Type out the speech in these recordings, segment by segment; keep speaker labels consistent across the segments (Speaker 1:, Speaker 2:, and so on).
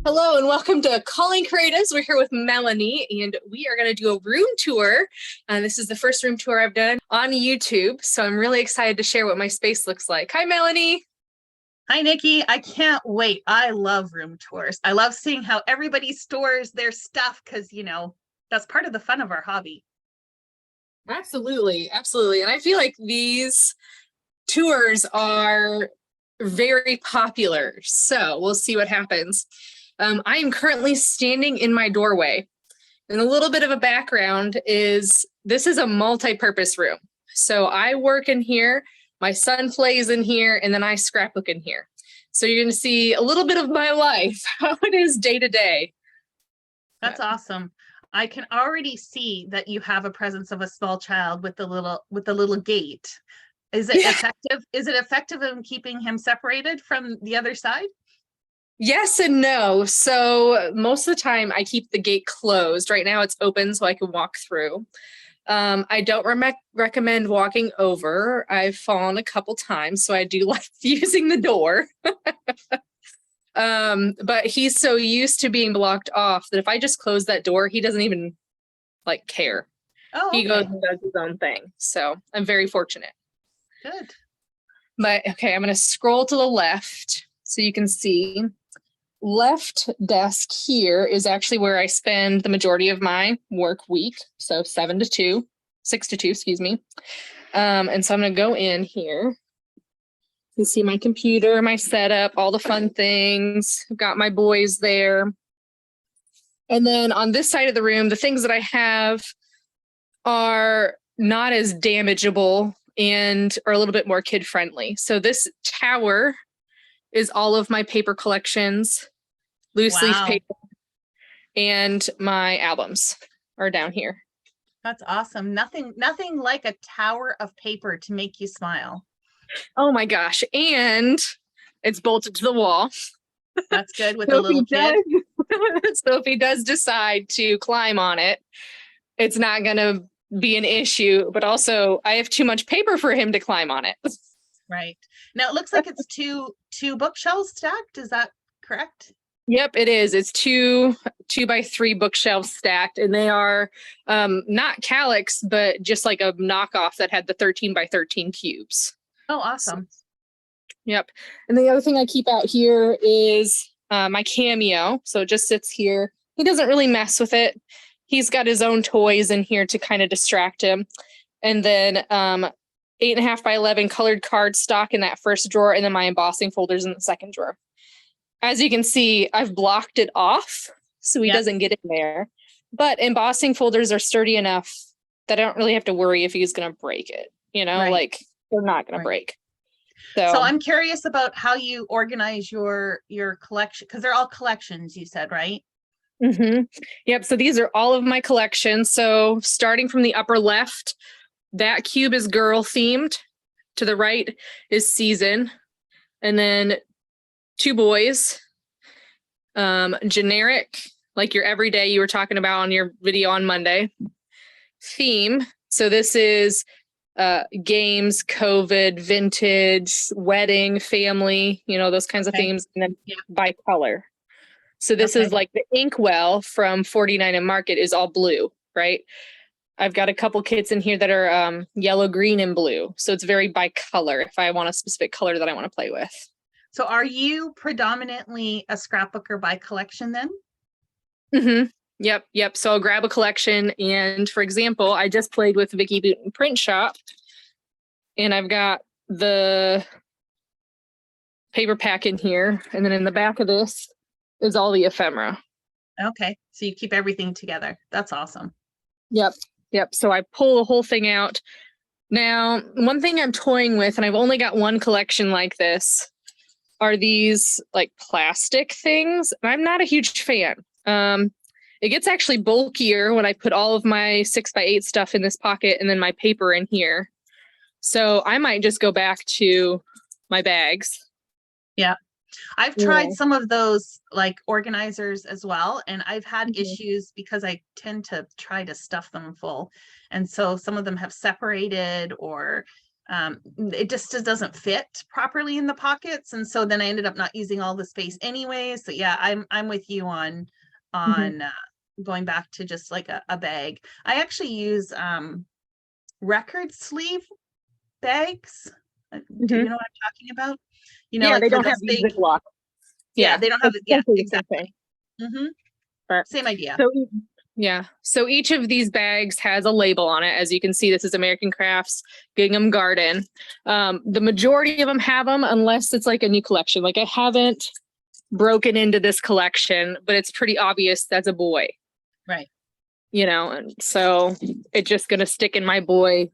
Speaker 1: Hello and welcome to Calling Creatives. We're here with Melanie and we are going to do a room tour. This is the first room tour I've done on YouTube, so I'm really excited to share what my space looks like. Hi, Melanie.
Speaker 2: Hi, Nikki. I can't wait. I love room tours. I love seeing how everybody stores their stuff because, that's part of the fun of our hobby.
Speaker 1: Absolutely, absolutely. And I feel like these tours are very popular, so we'll see what happens. I am currently standing in my doorway, and a little bit of a background is this is a multi-purpose room. So I work in here, my son plays in here, and then I scrapbook in here. So you're going to see a little bit of my life, how it is day to day.
Speaker 2: That's awesome. I can already see that you have a presence of a small child with the little gate. Is it effective? Is it effective in keeping him separated from the other side?
Speaker 1: Yes and no. So most of the time I keep the gate closed. Right now it's open so I can walk through. I don't recommend walking over. I've fallen a couple times, so I do like using the door. But he's so used to being blocked off that if I just close that door, he doesn't even care.
Speaker 2: Oh, okay.
Speaker 1: He goes and does his own thing. So I'm very fortunate.
Speaker 2: Good.
Speaker 1: But okay, I'm going to scroll to the left so you can see. Left desk here is actually where I spend the majority of my work week. So 6 to 2, excuse me. And so I'm going to go in here. You can see my computer, my setup, all the fun things. I've got my boys there. And then on this side of the room, the things that I have are not as damageable and are a little bit more kid friendly. So this tower is all of my paper collections, loose leaf paper, and my albums are down here.
Speaker 2: That's awesome. Nothing like a tower of paper to make you smile.
Speaker 1: Oh my gosh. And it's bolted to the wall.
Speaker 2: That's good with a little kid.
Speaker 1: So if he does decide to climb on it, it's not going to be an issue, but also I have too much paper for him to climb on it.
Speaker 2: Right. Now it looks like it's two bookshelves stacked. Is that correct?
Speaker 1: Yep, it is. It's 2x3 bookshelves stacked, and they are not Calyx, but just like a knockoff that had the 13x13 cubes.
Speaker 2: Oh, awesome.
Speaker 1: So, yep. And the other thing I keep out here is my Cameo. So it just sits here. He doesn't really mess with it. He's got his own toys in here to kind of distract him. And then 8.5x11 colored card stock in that first drawer, and then my embossing folders in the second drawer. As you can see, I've blocked it off so he doesn't get in there. But embossing folders are sturdy enough that I don't really have to worry if he's going to break it. They're not going to break.
Speaker 2: So I'm curious about how you organize your collection, because they're all collections, you said, right?
Speaker 1: Mm-hmm. Yep. So these are all of my collections. So starting from the upper left, that cube is girl themed. To the right is season. And then 2 boys, generic, like your everyday you were talking about on your video on Monday. Theme. So this is games, COVID, vintage, wedding, family, those kinds of themes. And then by color. So this is like the Inkwell from 49 and Market is all blue, right? I've got a couple kits in here that are yellow, green, and blue. So it's very by color if I want a specific color that I want to play with.
Speaker 2: So are you predominantly a scrapbooker by collection then?
Speaker 1: Mm-hmm. Yep. So I'll grab a collection. And for example, I just played with Vicky Booten Print Shop. And I've got the paper pack in here. And then in the back of this is all the ephemera.
Speaker 2: Okay. So you keep everything together. That's awesome.
Speaker 1: Yep. So I pull the whole thing out. Now, one thing I'm toying with, and I've only got one collection like this, are these plastic things. I'm not a huge fan. It gets actually bulkier when I put all of my 6x8 stuff in this pocket and then my paper in here. So I might just go back to my bags.
Speaker 2: Yeah. I've tried some of those organizers as well, and I've had issues because I tend to try to stuff them full. And so some of them have separated or it just doesn't fit properly in the pockets. And so then I ended up not using all the space anyway. So yeah, I'm with you on going back to just like a bag. I actually use record sleeve bags. Do you know what I'm talking about? You know,
Speaker 1: Yeah,
Speaker 2: like
Speaker 1: they
Speaker 2: for
Speaker 1: don't have
Speaker 2: those
Speaker 1: these
Speaker 2: big,
Speaker 1: Ziploc.
Speaker 2: yeah, they don't have it. Yeah,
Speaker 1: essentially the same
Speaker 2: exactly.
Speaker 1: thing.
Speaker 2: Mm-hmm.
Speaker 1: But-
Speaker 2: Same idea.
Speaker 1: So yeah, so each of these bags has a label on it. As you can see, this is American Crafts Gingham Garden. The majority of them have them, unless it's like a new collection. Like I haven't broken into this collection, but it's pretty obvious that's a boy.
Speaker 2: Right.
Speaker 1: You know, and so it's just gonna stick in my boy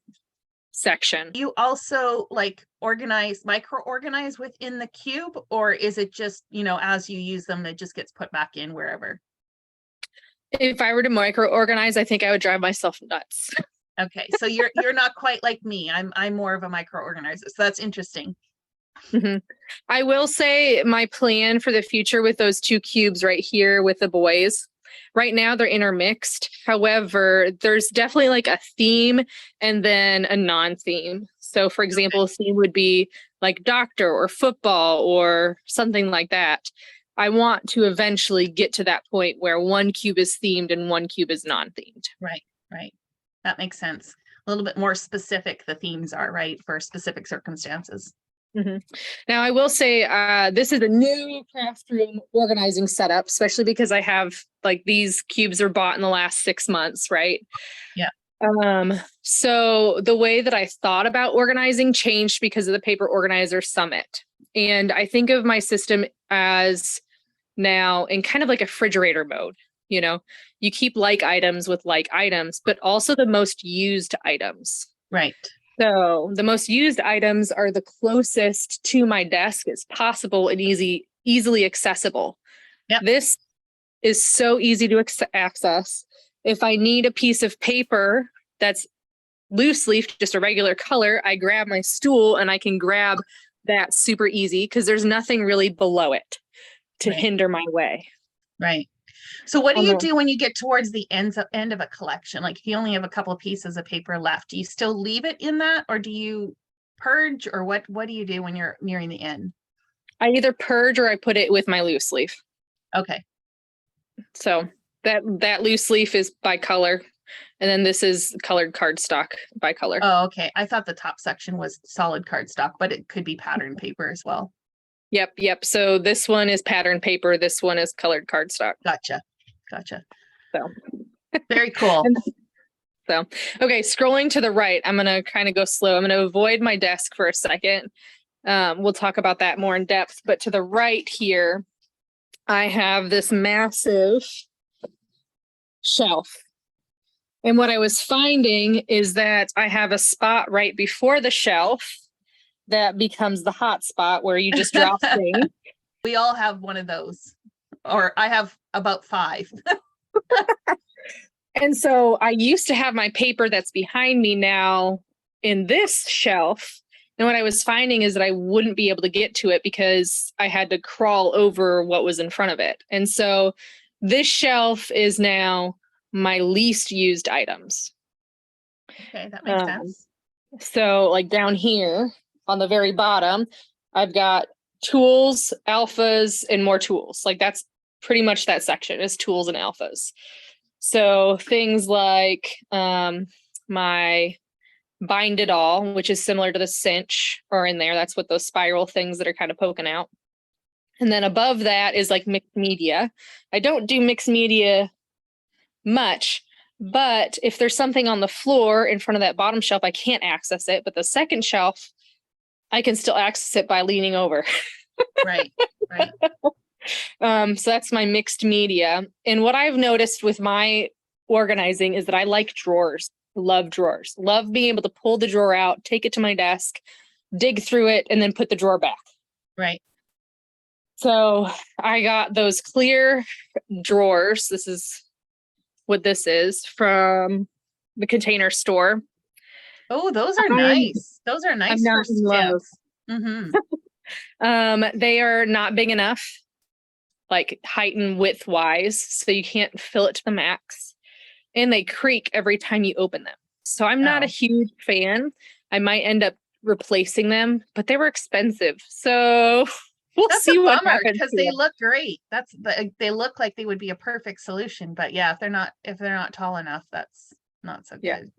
Speaker 1: section.
Speaker 2: You also like micro organize within the cube, or is it just, you know, as you use them, it just gets put back in wherever?
Speaker 1: If I were to micro organize, I think I would drive myself nuts.
Speaker 2: Okay, so you're not quite like me. I'm more of a micro organizer, so that's interesting.
Speaker 1: Mm-hmm. I will say my plan for the future with those two cubes right here with the boys, right now they're intermixed. However, there's definitely like a theme and then a non-theme. So for example, a theme would be like doctor or football or something like that. I want to eventually get to that point where one cube is themed and one cube is non-themed.
Speaker 2: Right, right. That makes sense. A little bit more specific the themes are, right, for specific circumstances.
Speaker 1: Mm-hmm. Now, I will say this is a new craft room organizing setup, especially because I have like these cubes are bought in the last 6 months, right?
Speaker 2: Yeah.
Speaker 1: So the way that I thought about organizing changed because of the Paper Organizer Summit. And I think of my system as now in kind of like a refrigerator mode. You know, you keep like items with like items, but also the most used items.
Speaker 2: Right.
Speaker 1: So the most used items are the closest to my desk as possible and easily accessible.
Speaker 2: Yep.
Speaker 1: This is so easy to access. If I need a piece of paper that's loose leaf, just a regular color, I grab my stool and I can grab that super easy because there's nothing really below it to hinder my way.
Speaker 2: Right. So what do you do when you get towards the end of a collection? Like if you only have a couple of pieces of paper left, do you still leave it in that, or do you purge, or what do you do when you're nearing the end?
Speaker 1: I either purge or I put it with my loose leaf.
Speaker 2: Okay.
Speaker 1: So that loose leaf is by color. And then this is colored cardstock by color.
Speaker 2: Oh, okay. I thought the top section was solid cardstock, but it could be pattern paper as well.
Speaker 1: Yep. So this one is pattern paper. This one is colored cardstock.
Speaker 2: Gotcha.
Speaker 1: So
Speaker 2: very cool.
Speaker 1: So, okay, scrolling to the right, I'm going to kind of go slow. I'm going to avoid my desk for a second. We'll talk about that more in depth. But to the right here, I have this massive shelf. And what I was finding is that I have a spot right before the shelf that becomes the hot spot where you just drop things.
Speaker 2: We all have one of those, or I have about 5.
Speaker 1: And so I used to have my paper that's behind me now in this shelf. And what I was finding is that I wouldn't be able to get to it because I had to crawl over what was in front of it. And so this shelf is now my least used items.
Speaker 2: Okay, that makes sense.
Speaker 1: So like down here on the very bottom, I've got tools, alphas, and more tools. Like that's pretty much that section is tools and alphas. So things like my bind it all, which is similar to the cinch, are in there. That's what those spiral things that are kind of poking out. And then above that is like mixed media. I don't do mixed media much, but if there's something on the floor in front of that bottom shelf, I can't access it. But the second shelf, I can still access it by leaning over.
Speaker 2: Right.
Speaker 1: So that's my mixed media. And what I've noticed with my organizing is that I like drawers. Love drawers. Love being able to pull the drawer out, take it to my desk, dig through it, and then put the drawer back.
Speaker 2: Right.
Speaker 1: So I got those clear drawers. This is what this is from the Container Store.
Speaker 2: Oh, those are nice. Those are nice for stiffs.
Speaker 1: Mm-hmm. They are not big enough, like height and width wise, so you can't fill it to the max. And they creak every time you open them. So I'm not a huge fan. I might end up replacing them, but they were expensive. So we'll
Speaker 2: That's
Speaker 1: see
Speaker 2: a
Speaker 1: what
Speaker 2: bummer
Speaker 1: happens.
Speaker 2: because they look great. They look like they would be a perfect solution. But yeah, if they're not tall enough, that's not so
Speaker 1: Yeah.
Speaker 2: good.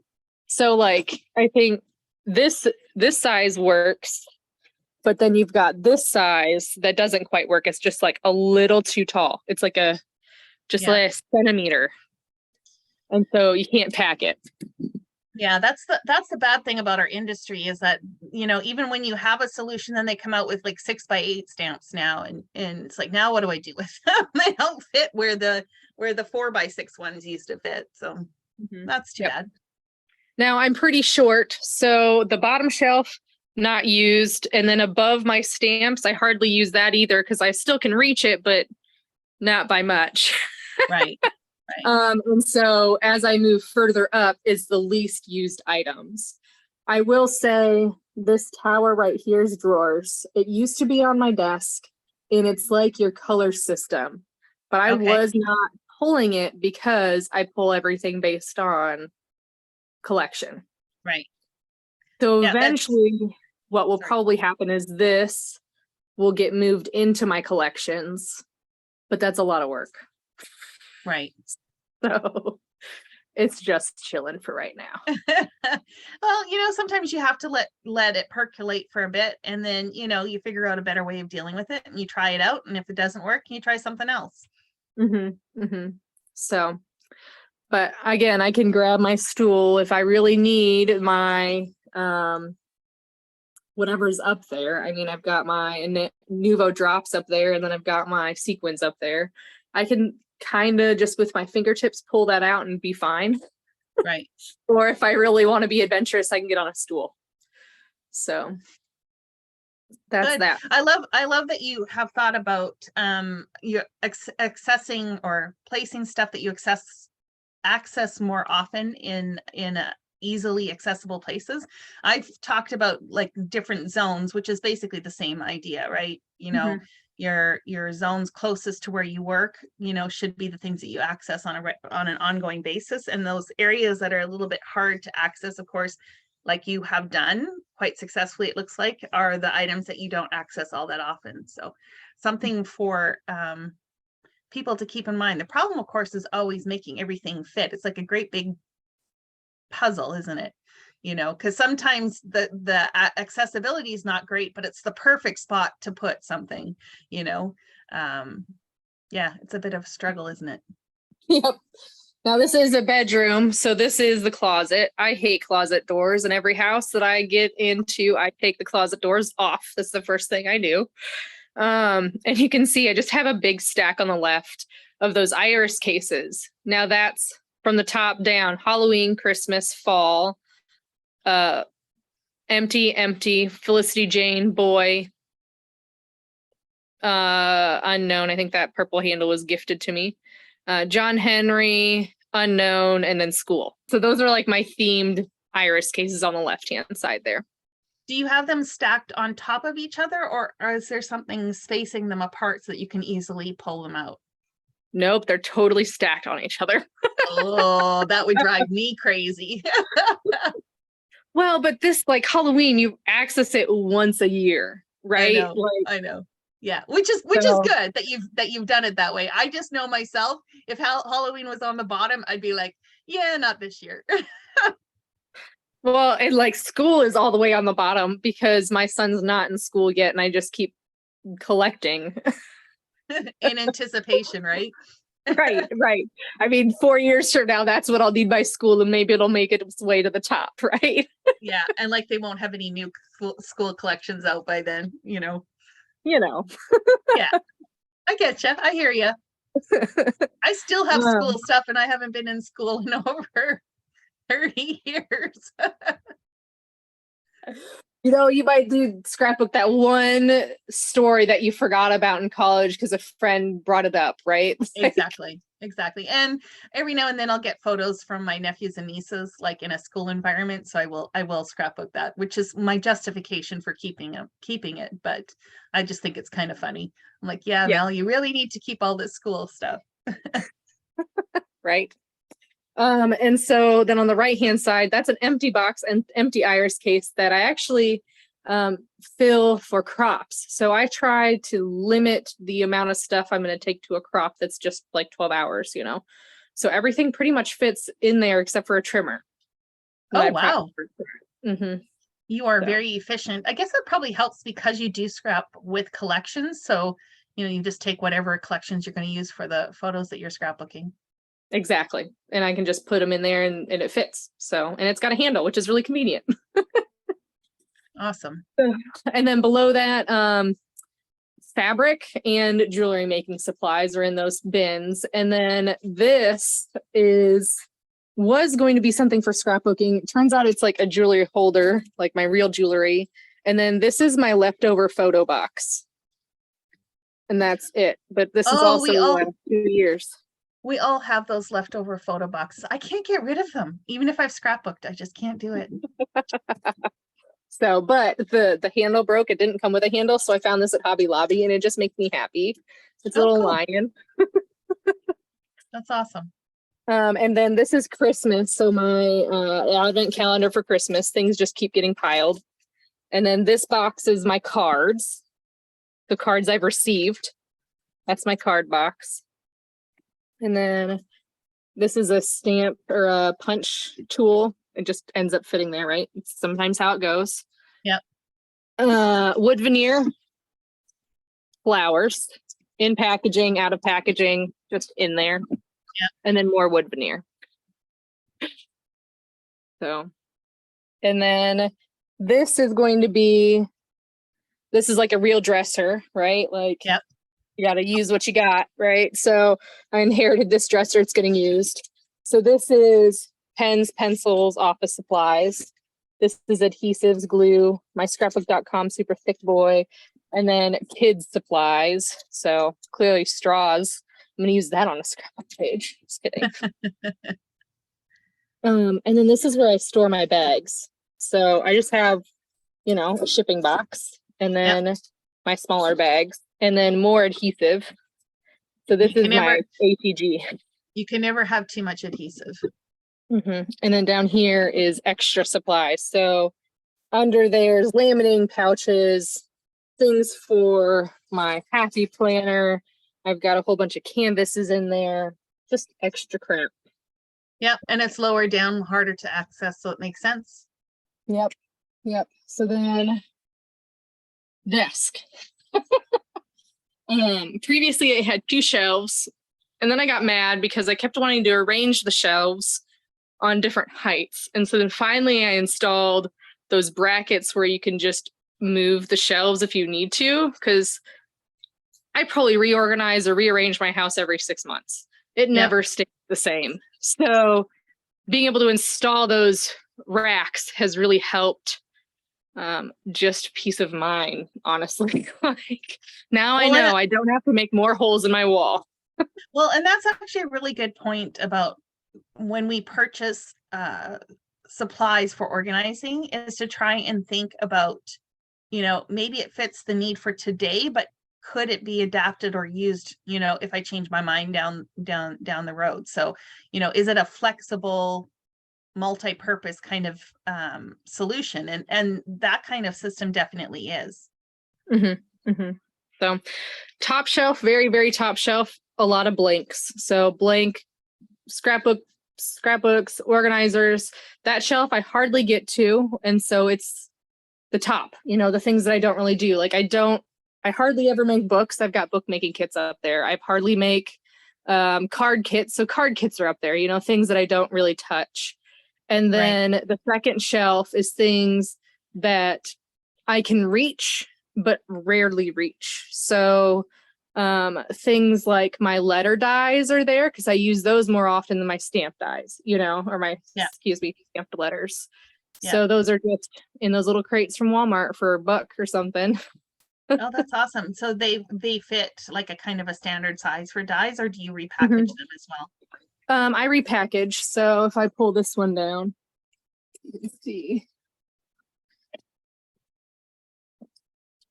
Speaker 1: So like, I think this size works, but then you've got this size that doesn't quite work. It's just like a little too tall. It's like like a centimeter. And so you can't pack it.
Speaker 2: Yeah, that's the bad thing about our industry is that, even when you have a solution, then they come out with like 6x8 stamps now. And it's like, now what do I do with them? They don't fit where the 4x6 ones used to fit. So that's too bad.
Speaker 1: Now I'm pretty short. So the bottom shelf, not used. And then above my stamps, I hardly use that either because I still can reach it, but not by much.
Speaker 2: Right.
Speaker 1: And so as I move further up is the least used items. I will say this tower right here's drawers. It used to be on my desk and it's like your color system, but I was not pulling it because I pull everything based on collection.
Speaker 2: Right.
Speaker 1: So eventually what will probably happen is this will get moved into my collections, but that's a lot of work.
Speaker 2: Right.
Speaker 1: So it's just chilling for right now.
Speaker 2: Well, sometimes you have to let it percolate for a bit and then, you figure out a better way of dealing with it and you try it out. And if it doesn't work, you try something else.
Speaker 1: So, but again, I can grab my stool if I really need my, whatever's up there. I mean, I've got my Nuvo drops up there and then I've got my sequins up there. I can kind of just with my fingertips pull that out and be fine.
Speaker 2: Right.
Speaker 1: Or if I really want to be adventurous, I can get on a stool. So that's
Speaker 2: good.
Speaker 1: that.
Speaker 2: I love that you have thought about you accessing or placing stuff that you access more often in easily accessible places. I've talked about like different zones, which is basically the same idea, right? Your zones closest to where you work, should be the things that you access on an ongoing basis. And those areas that are a little bit hard to access, of course, like you have done quite successfully, it looks like, are the items that you don't access all that often. So something for people to keep in mind. The problem, of course, is always making everything fit. It's like a great big puzzle, isn't it? Because sometimes the accessibility is not great, but it's the perfect spot to put something. It's a bit of a struggle, isn't it?
Speaker 1: Yep. Now this is a bedroom, so this is the closet. I hate closet doors, and every house that I get into, I take the closet doors off. That's the first thing I do. And you can see I just have a big stack on the left of those iris cases. Now that's from the top down: Halloween, Christmas, fall, empty, Felicity Jane, boy, unknown. I think that purple handle was gifted to me. John Henry, unknown, and then school. So those are like my themed iris cases on the left-hand side there.
Speaker 2: Do you have them stacked on top of each other, or is there something spacing them apart so that you can easily pull them out?
Speaker 1: Nope, they're totally stacked on each other.
Speaker 2: Oh, that would drive me crazy.
Speaker 1: Well, but this, like Halloween, you access it once a year, right?
Speaker 2: I know. Yeah, which is good that you've done it that way. I just know myself, if Halloween was on the bottom, I'd be like, yeah, not this year.
Speaker 1: Well, and like school is all the way on the bottom because my son's not in school yet, and I just keep collecting.
Speaker 2: In anticipation, right?
Speaker 1: Right. I mean, 4 years from now, that's what I'll need by school, and maybe it'll make its way to the top, right?
Speaker 2: Yeah, and like they won't have any new school collections out by then,
Speaker 1: Yeah,
Speaker 2: I get you. I hear you. I still have school stuff, and I haven't been in school in over 30 years.
Speaker 1: You might do scrapbook that one story that you forgot about in college because a friend brought it up, right?
Speaker 2: Exactly. And every now and then I'll get photos from my nephews and nieces, like in a school environment. So I will scrapbook that, which is my justification for keeping it. But I just think it's kind of funny. I'm like, yeah, Mel, you really need to keep all this school stuff.
Speaker 1: Right. And so then on the right-hand side, that's an empty box and empty iris case that I actually fill for crops. So I try to limit the amount of stuff I'm going to take to a crop that's just like 12 hours, you know? So everything pretty much fits in there except for a trimmer.
Speaker 2: Oh, wow.
Speaker 1: Mm-hmm.
Speaker 2: You are very efficient. I guess that probably helps because you do scrap with collections. So, you know, you just take whatever collections you're going to use for the photos that you're scrapbooking.
Speaker 1: Exactly. And I can just put them in there and it fits. So, and it's got a handle, which is really convenient.
Speaker 2: Awesome.
Speaker 1: And then below that, fabric and jewelry making supplies are in those bins. And then this was going to be something for scrapbooking. It turns out it's like a jewelry holder, like my real jewelry. And then this is my leftover photo box. And that's it. But this is also 2 years.
Speaker 2: We all have those leftover photo boxes. I can't get rid of them. Even if I've scrapbooked, I just can't do it.
Speaker 1: So, but the handle broke. It didn't come with a handle. So I found this at Hobby Lobby and it just makes me happy. It's a little
Speaker 2: cool.
Speaker 1: lion.
Speaker 2: That's awesome.
Speaker 1: And then this is Christmas. So my advent calendar for Christmas, things just keep getting piled. And then this box is my cards, the cards I've received. That's my card box. And then this is a stamp or a punch tool. It just ends up fitting there, right? It's sometimes how it goes.
Speaker 2: Yep.
Speaker 1: Wood veneer, flowers, in packaging, out of packaging, just in there.
Speaker 2: Yep.
Speaker 1: And then more wood veneer. So, and then this is like a real dresser, right? Like,
Speaker 2: yep.
Speaker 1: You got to use what you got, right? So I inherited this dresser. It's getting used. So this is pens, pencils, office supplies. This is adhesives, glue, my scrapbook.com super thick boy, and then kids supplies. So clearly straws. I'm going to use that on a scrapbook page. Just kidding. And then this is where I store my bags. So I just have, a shipping box and then my smaller bags and then more adhesive. So this is my ATG.
Speaker 2: You can never have too much adhesive.
Speaker 1: Mm-hmm. And then down here is extra supplies. So under there's laminating pouches, things for my happy planner. I've got a whole bunch of canvases in there, just extra crap.
Speaker 2: Yep. And it's lower down, harder to access. So it makes sense.
Speaker 1: Yep. So then desk. Previously I had 2 shelves and then I got mad because I kept wanting to arrange the shelves on different heights. And so then finally I installed those brackets where you can just move the shelves if you need to, because I probably reorganize or rearrange my house every 6 months. It never stays the same. So being able to install those racks has really helped just peace of mind, honestly. Like now I know I don't have to make more holes in my wall.
Speaker 2: Well, and that's actually a really good point about when we purchase supplies for organizing, is to try and think about, maybe it fits the need for today, but could it be adapted or used, if I change my mind down the road? So, is it a flexible, multi-purpose kind of solution? And that kind of system definitely is.
Speaker 1: Mm-hmm. Mm-hmm. So top shelf, very, very top shelf, a lot of blanks. So blank scrapbooks, organizers. That shelf I hardly get to. And so it's the top, the things that I don't really do. Like I hardly ever make books. I've got bookmaking kits up there. I hardly make card kits. So card kits are up there, things that I don't really touch. And then the second shelf is things that I can reach, but rarely reach. So things like my letter dies are there because I use those more often than my stamp dies, or my, stamped letters. Yeah. So those are just in those little crates from Walmart for $1 or something.
Speaker 2: Oh, that's awesome. So they fit like a kind of a standard size for dies, or do you repackage them as well?
Speaker 1: I repackage. So if I pull this one down, let's see.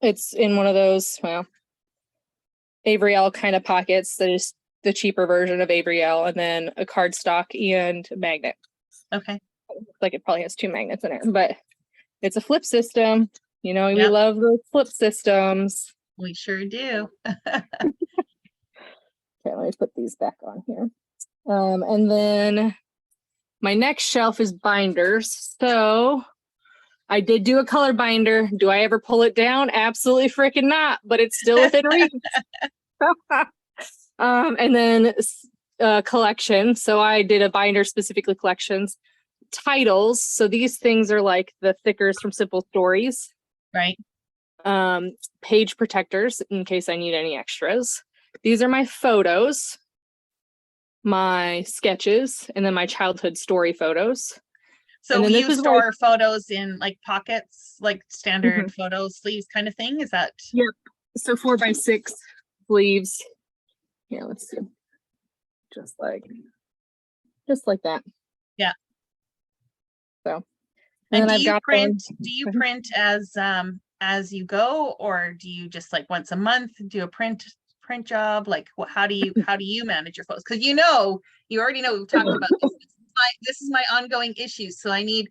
Speaker 1: It's in one of those, Avriel kind of pockets. That is the cheaper version of Avriel, and then a cardstock and a magnet.
Speaker 2: Okay.
Speaker 1: Like it probably has 2 magnets in it, but it's a flip system. You know, we
Speaker 2: Yep,
Speaker 1: love those flip systems.
Speaker 2: we sure do.
Speaker 1: Okay, let me put these back on here. And then my next shelf is binders. So I did do a color binder. Do I ever pull it down? Absolutely freaking not, but it's still within reach. And then collection. So I did a binder specifically collections. Titles. So these things are like the thickers from Simple Stories.
Speaker 2: Right.
Speaker 1: Page protectors in case I need any extras. These are my photos, my sketches, and then my childhood story photos.
Speaker 2: So
Speaker 1: then this
Speaker 2: you
Speaker 1: is where
Speaker 2: store photos in like pockets, like standard
Speaker 1: Mhm.
Speaker 2: photo sleeves kind of thing? Is that?
Speaker 1: Yep. So 4x6 sleeves. Yeah, let's see. Just like that.
Speaker 2: Yeah.
Speaker 1: So
Speaker 2: And
Speaker 1: then
Speaker 2: do
Speaker 1: I've
Speaker 2: you
Speaker 1: got
Speaker 2: print,
Speaker 1: them.
Speaker 2: do you print as you go, or do you just like once a month do a print job? Like how do you manage your photos? Because you already know we've talked about this. This is my ongoing issue. So I need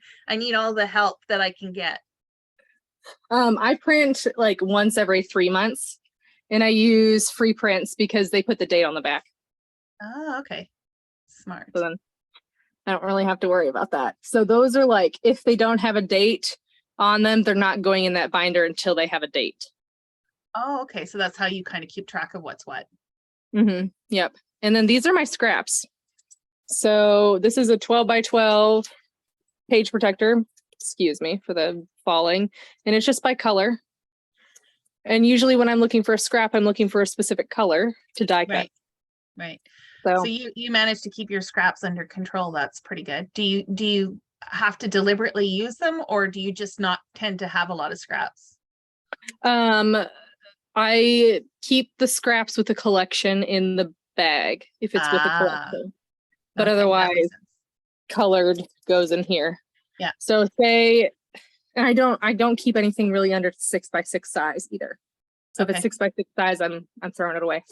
Speaker 2: all the help that I can get.
Speaker 1: I print like once every 3 months, and I use free prints because they put the date on the back.
Speaker 2: Oh, okay. Smart.
Speaker 1: So then I don't really have to worry about that. So those are like, if they don't have a date on them, they're not going in that binder until they have a date.
Speaker 2: Oh, okay. So that's how you kind of keep track of what's what.
Speaker 1: Yep. And then these are my scraps. So this is a 12x12 page protector. Excuse me for the falling. And it's just by color. And usually when I'm looking for a scrap, I'm looking for a specific color to die cut.
Speaker 2: Right.
Speaker 1: So
Speaker 2: So you manage to keep your scraps under control. That's pretty good. Do you have to deliberately use them, or do you just not tend to have a lot of scraps?
Speaker 1: I keep the scraps with the collection in the bag if it's with a collection. But
Speaker 2: Okay, that makes
Speaker 1: otherwise
Speaker 2: sense.
Speaker 1: colored goes in here.
Speaker 2: Yeah.
Speaker 1: So say, and I don't keep anything really under 6x6 size either. So if
Speaker 2: Okay.
Speaker 1: it's 6x6 size, I'm throwing it away.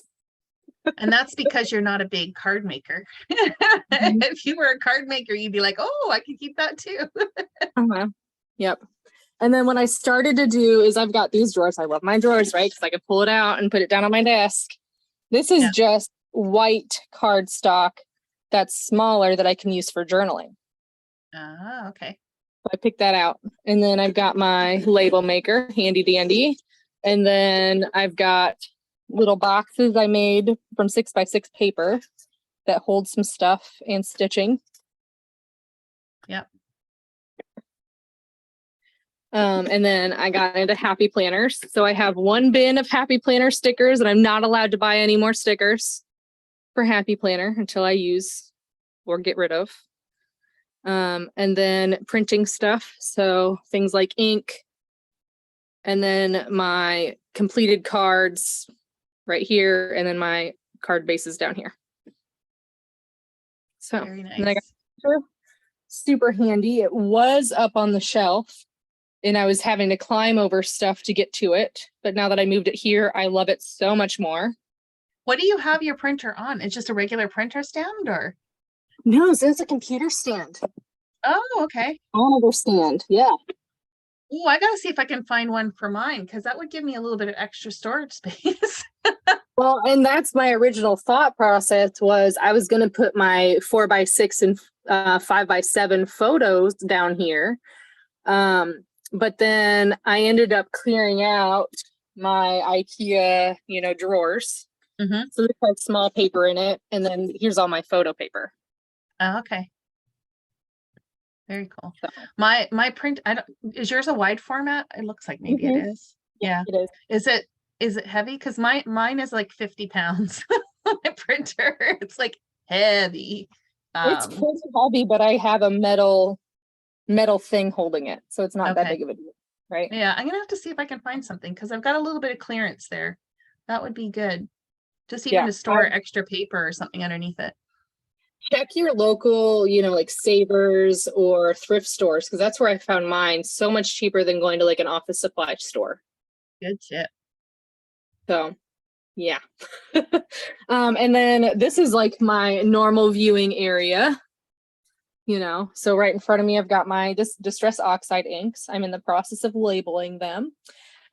Speaker 2: And that's because you're not a big card maker. If you were a card maker, you'd be like, oh, I could keep that too.
Speaker 1: Yep. And then what I started to do is I've got these drawers. I love my drawers, right? Because I can pull it out and put it down on my desk. This is
Speaker 2: Yeah.
Speaker 1: just white cardstock that's smaller that I can use for journaling.
Speaker 2: Ah, okay.
Speaker 1: So I picked that out. And then I've got my label maker, handy dandy. And then I've got little boxes I made from 6x6 paper that hold some stuff and stitching.
Speaker 2: Yep.
Speaker 1: And then I got into happy planners. So I have one bin of happy planner stickers, and I'm not allowed to buy any more stickers for happy planner until I use or get rid of. And then printing stuff. So things like ink. And then my completed cards right here. And then my card bases down here. So
Speaker 2: Very nice.
Speaker 1: and then I got super handy. It was up on the shelf and I was having to climb over stuff to get to it. But now that I moved it here, I love it so much more.
Speaker 2: What do you have your printer on? It's just a regular printer stand, or?
Speaker 1: No, so it's a computer stand.
Speaker 2: Oh, okay.
Speaker 1: Monitor stand. Yeah.
Speaker 2: Oh, I gotta see if I can find one for mine, because that would give me a little bit of extra storage space.
Speaker 1: Well, and that's my original thought process was I was going to put my 4x6 and 5x7 photos down here. But then I ended up clearing out my IKEA, drawers. So this has small paper in it. And then here's all my photo paper.
Speaker 2: Oh, okay. Very cool.
Speaker 1: So,
Speaker 2: My print, is yours a wide format? It looks like maybe it is. Yeah.
Speaker 1: it is.
Speaker 2: Is it heavy? Because mine is like 50 pounds. My printer, it's like heavy.
Speaker 1: It's pretty heavy, but I have a metal thing holding it. So it's not that
Speaker 2: Okay.
Speaker 1: big of a deal, right?
Speaker 2: Yeah, I'm gonna have to see if I can find something, because I've got a little bit of clearance there. That would be good. Just even
Speaker 1: Yeah.
Speaker 2: to store extra paper or something underneath it.
Speaker 1: Check your local, like Savers or thrift stores, because that's where I found mine so much cheaper than going to like an office supply store.
Speaker 2: Good tip.
Speaker 1: So, yeah. And then this is like my normal viewing area. So right in front of me, I've got my Distress Oxide inks. I'm in the process of labeling them.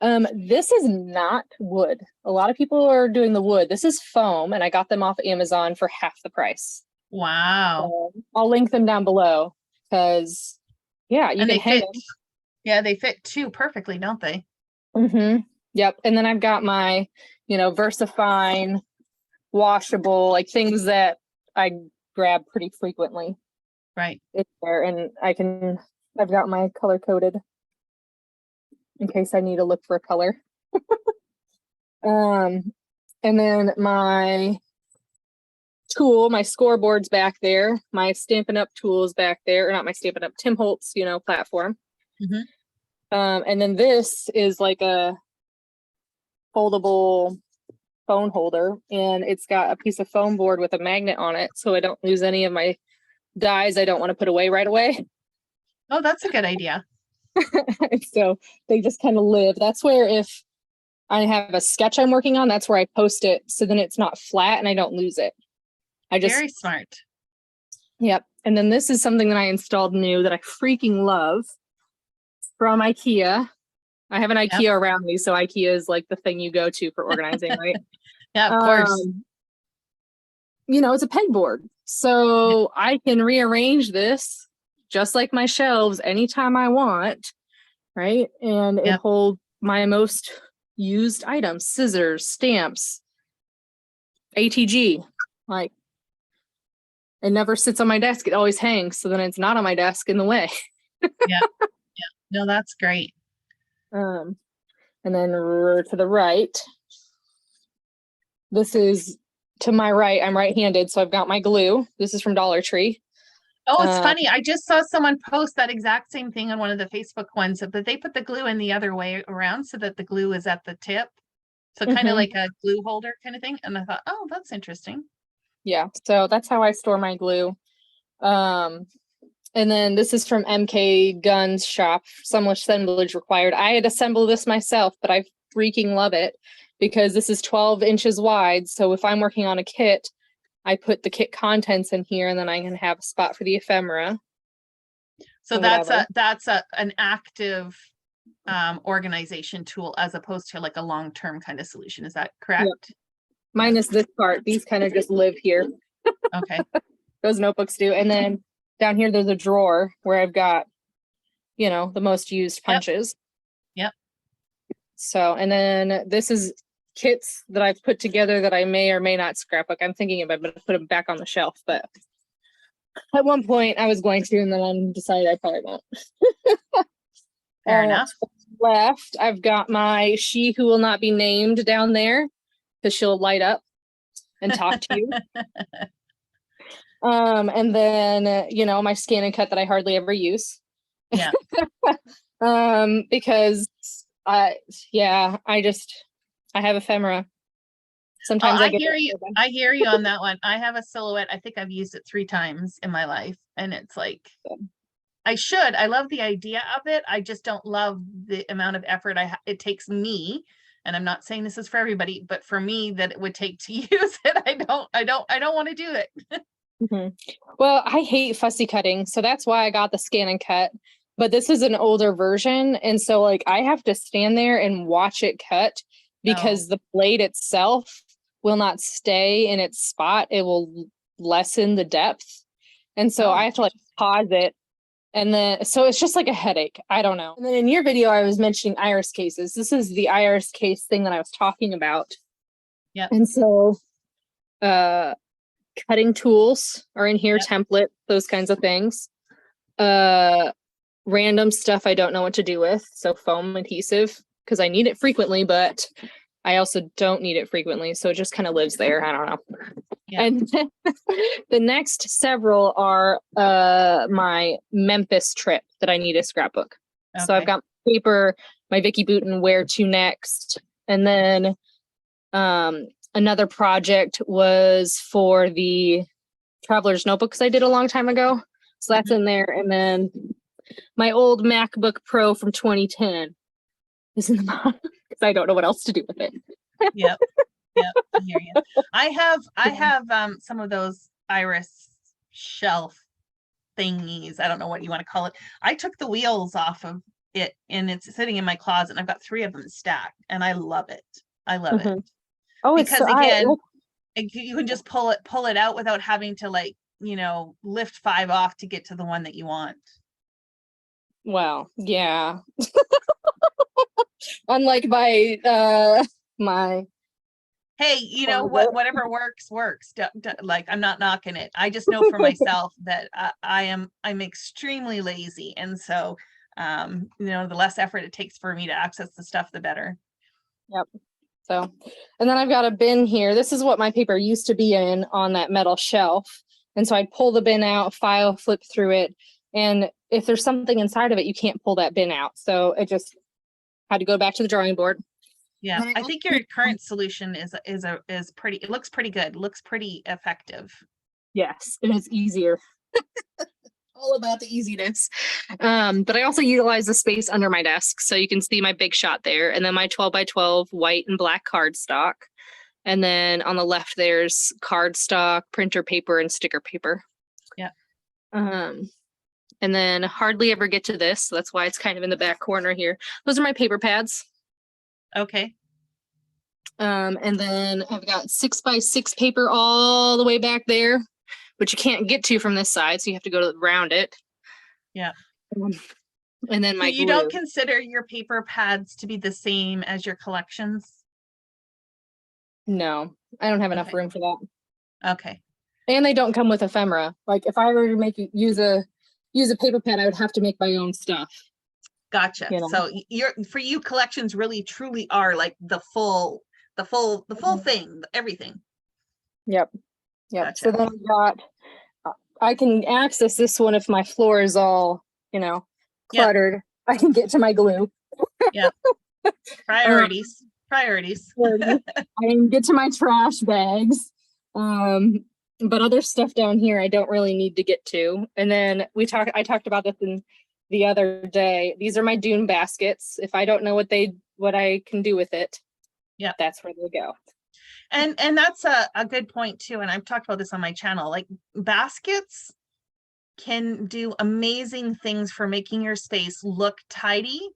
Speaker 1: This is not wood. A lot of people are doing the wood. This is foam, and I got them off Amazon for half the price.
Speaker 2: Wow.
Speaker 1: So I'll link them down below because, yeah, you
Speaker 2: And
Speaker 1: can
Speaker 2: they
Speaker 1: hang
Speaker 2: fit. Yeah, they fit too perfectly, don't they?
Speaker 1: them. Yep. And then I've got my, VersaFine washable, like things that I grab pretty frequently.
Speaker 2: Right.
Speaker 1: It's there, and I've got my color coded in case I need to look for a color. And then my scoreboard's back there, my Stampin' Up! Tools back there, or not my Stampin' Up! Tim Holtz, platform.
Speaker 2: Mhm.
Speaker 1: And then this is like a foldable phone holder, and it's got a piece of foam board with a magnet on it, so I don't lose any of my dies I don't want to put away right away.
Speaker 2: Oh, that's a good idea.
Speaker 1: So they just kind of live. That's where if I have a sketch I'm working on, that's where I post it, so then it's not flat and I don't lose it.
Speaker 2: Very smart.
Speaker 1: Yep. And then this is something that I installed new that I freaking love from IKEA. I have an IKEA around me, so IKEA is like the thing you go to for organizing, right?
Speaker 2: Yeah, of course.
Speaker 1: It's a pegboard. So I can rearrange this just like my shelves anytime I want, right? And it holds my most used items, scissors, stamps, ATG. Like, it never sits on my desk. It always hangs. So then it's not on my desk in the way.
Speaker 2: Yeah. No, that's great.
Speaker 1: And then to the right, this is to my right. I'm right-handed, so I've got my glue. This is from Dollar Tree.
Speaker 2: Oh, it's funny. I just saw someone post that exact same thing on one of the Facebook ones, but they put the glue in the other way around so that the glue is at the tip. So kind of like a glue holder kind of thing. And I thought, oh, that's interesting.
Speaker 1: Yeah, so that's how I store my glue. And then this is from MK Guns Shop, some assemblage required. I had assembled this myself, but I freaking love it because this is 12 inches wide. So if I'm working on a kit, I put the kit contents in here, and then I can have a spot for the ephemera.
Speaker 2: So that's an active organization tool as opposed to like a long-term kind of solution. Is that correct?
Speaker 1: Yep. Minus this part. These kind of just live here.
Speaker 2: Okay.
Speaker 1: Those notebooks do. And then down here, there's a drawer where I've got, the most used punches.
Speaker 2: Yep.
Speaker 1: So, and then this is kits that I've put together that I may or may not scrapbook. I'm thinking about it, but put them back on the shelf. But at one point I was going to, and then I decided I probably won't.
Speaker 2: Fair enough.
Speaker 1: Left, I've got my She Who Will Not Be Named down there because she'll light up and talk to you. And then, my scan and cut that I hardly ever use.
Speaker 2: Yeah.
Speaker 1: Because I have ephemera. Sometimes
Speaker 2: I hear you. I hear you on that one. I have a silhouette. I think I've used it 3 times in my life, and it's like, I love the idea of it. I just don't love the amount of effort it takes me. And I'm not saying this is for everybody, but for me, that it would take to use it. I don't want to do it.
Speaker 1: Well, I hate fussy cutting, so that's why I got the scan and cut. But this is an older version, and so like I have to stand there and watch it cut because the blade itself will not stay in its spot. It will lessen the depth, and so I have to like pause it, and then so it's just like a headache. I don't know. And then in your video, I was mentioning iris cases. This is the iris case thing that I was talking about.
Speaker 2: Yeah.
Speaker 1: And so, cutting tools are in here, template, those kinds of things. Random stuff I don't know what to do with. So foam adhesive, because I need it frequently, but I also don't need it frequently. So it just kind of lives there. I don't know. Yeah. And the next several are my Memphis trip that I need a scrapbook. Okay. So I've got paper, my Vicky Bouton Where to Next. And then another project was for the Traveler's Notebooks I did a long time ago. So that's in there. And then my old MacBook Pro from 2010 is in the bottom because I don't know what else to do with it.
Speaker 2: Yep. I hear you. I have some of those iris shelf thingies. I don't know what you want to call it. I took the wheels off of it and it's sitting in my closet and I've got 3 of them stacked and I love it. I love it.
Speaker 1: Oh, it's
Speaker 2: Because
Speaker 1: so
Speaker 2: again, you can just pull it out without having to like, lift 5 off to get to the one that you want.
Speaker 1: well, yeah. Unlike my
Speaker 2: Hey, whatever works. Like, I'm not knocking it. I just know for myself that I'm extremely lazy. And so, the less effort it takes for me to access the stuff, the better.
Speaker 1: Yep. So, and then I've got a bin here. This is what my paper used to be in on that metal shelf. And so I'd pull the bin out, file, flip through it. And if there's something inside of it, you can't pull that bin out. So it just had to go back to the drawing board.
Speaker 2: Yeah, I think your current solution is pretty, it looks pretty good, looks pretty effective.
Speaker 1: Yes, it is easier. All about the easiness. But I also utilize the space under my desk. So you can see my big shot there. And then my 12 by 12 white and black cardstock. And then on the left, there's cardstock, printer paper, and sticker paper.
Speaker 2: Yeah.
Speaker 1: And then hardly ever get to this. So that's why it's kind of in the back corner here. Those are my paper pads.
Speaker 2: Okay.
Speaker 1: And then I've got 6 by 6 paper all the way back there, which you can't get to from this side, so you have to go around it.
Speaker 2: Yeah.
Speaker 1: And then
Speaker 2: So you don't consider your paper pads to be the same as your collections?
Speaker 1: No, I don't have enough room for that.
Speaker 2: Okay.
Speaker 1: And they don't come with ephemera. Like if I were to use a paper pad, I would have to make my own stuff.
Speaker 2: Gotcha. So for you, collections really truly are like the full thing, everything.
Speaker 1: Yep.
Speaker 2: Gotcha.
Speaker 1: So then I can access this one if my floor is all, cluttered. Yep. I can get to my glue.
Speaker 2: Yeah. Priorities.
Speaker 1: I can get to my trash bags. But other stuff down here I don't really need to get to. And then I talked about this in the other day. These are my dune baskets. If I don't know what I can do with it,
Speaker 2: yeah,
Speaker 1: that's where they go.
Speaker 2: And that's a good point too. And I've talked about this on my channel. Like baskets can do amazing things for making your space look tidy,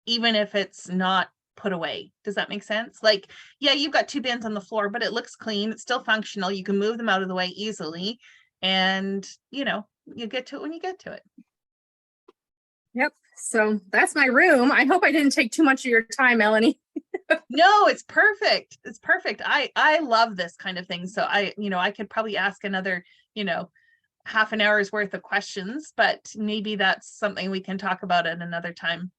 Speaker 2: even if it's not put away. Does that make sense? Like, yeah, you've got 2 bins on the floor, but it looks clean. It's still functional. You can move them out of the way easily. And, you get to it when you get to it.
Speaker 1: Yep. So that's my room. I hope I didn't take too much of your time, Melanie.
Speaker 2: No, it's perfect. It's perfect. I love this kind of thing. So I could probably ask another, half an hour's worth of questions, but maybe that's something we can talk about at another time.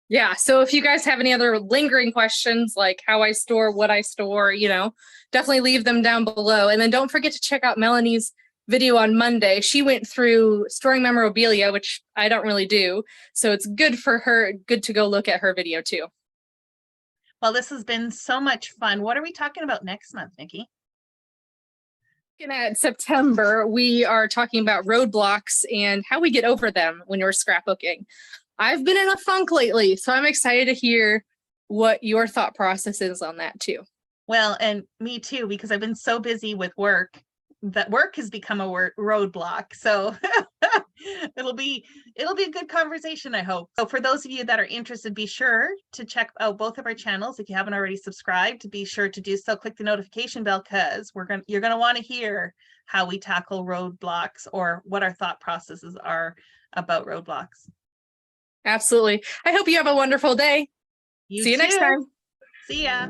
Speaker 1: Yeah. So if you guys have any other lingering questions, like how I store, what I store, definitely leave them down below. And then don't forget to check out Melanie's video on Monday. She went through storing memorabilia, which I don't really do. So it's good to go look at her video too.
Speaker 2: Well, this has been so much fun. What are we talking about next month, Nikki?
Speaker 1: Looking at September, we are talking about roadblocks and how we get over them when you're scrapbooking. I've been in a funk lately, so I'm excited to hear what your thought process is on that too.
Speaker 2: Well, and me too, because I've been so busy with work that work has become a roadblock. So it'll be a good conversation, I hope. So for those of you that are interested, be sure to check out both of our channels. If you haven't already subscribed, be sure to do so. Click the notification bell because you're going to want to hear how we tackle roadblocks or what our thought processes are about roadblocks.
Speaker 1: Absolutely. I hope you have a wonderful day. See you next time.
Speaker 2: See ya.